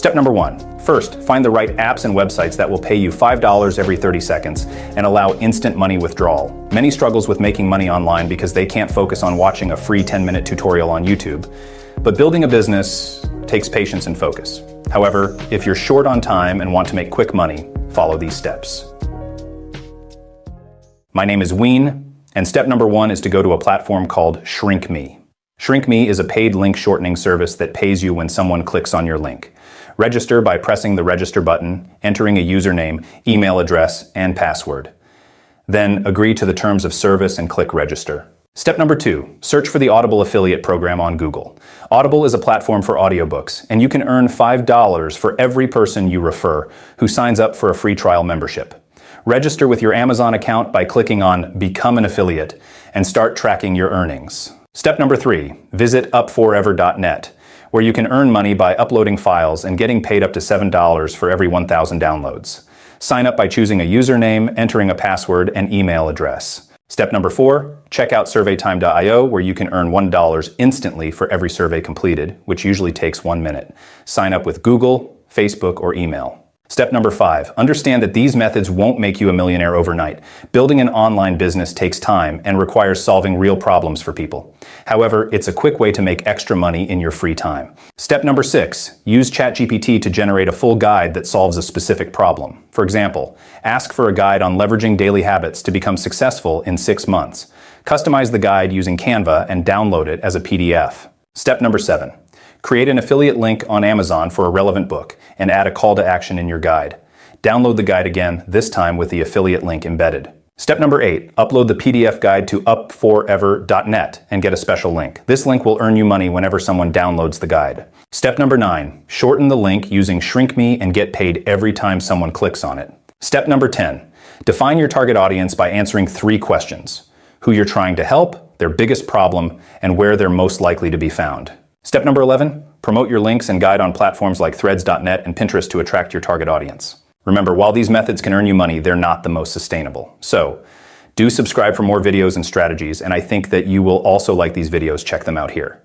Step number 1. First, find the right apps and websites that will pay you $5 every 30 seconds and allow instant money withdrawal. Many struggles with making money online because they can't focus on watching a free 10-minute tutorial on YouTube. But building a business takes patience and focus. However, if you're short on time and want to make quick money, follow these steps. My name is Ween, and step number 1 is to go to a platform called ShrinkMe. ShrinkMe is a paid link shortening service that pays you when someone clicks on your link. Register by pressing the register button, entering a username, email address, and password. Then agree to the terms of service and click register. Step number 2, search for the Audible affiliate program on Google. Audible is a platform for audiobooks, and you can earn $5 for every person you refer who signs up for a free trial membership. Register with your Amazon account by clicking on Become an Affiliate and start tracking your earnings. Step number 3, visit upforever.net, where you can earn money by uploading files and getting paid up to $7 for every 1,000 downloads. Sign up by choosing a username, entering a password, and email address. Step number 4, check out surveytime.io, where you can earn $1 instantly for every survey completed, which usually takes 1 minute. Sign up with Google, Facebook, or email. Step number 5, understand that these methods won't make you a millionaire overnight. Building an online business takes time and requires solving real problems for people. However, it's a quick way to make extra money in your free time. Step number 6, use ChatGPT to generate a full guide that solves a specific problem. For example, ask for a guide on leveraging daily habits to become successful in 6 months. Customize the guide using Canva and download it as a PDF. Step number 7. Create an affiliate link on Amazon for a relevant book and add a call to action in your guide. Download the guide again, this time with the affiliate link embedded. Step number 8, upload the PDF guide to upforever.net and get a special link. This link will earn you money whenever someone downloads the guide. Step number 9, shorten the link using ShrinkMe and get paid every time someone clicks on it. Step number 10, define your target audience by answering 3 questions: who you're trying to help, their biggest problem, and where they're most likely to be found. Step number 11, promote your links and guide on platforms like threads.net and Pinterest to attract your target audience. Remember, while these methods can earn you money, they're not the most sustainable. So, do subscribe for more videos and strategies, and I think that you will also like these videos. Check them out here.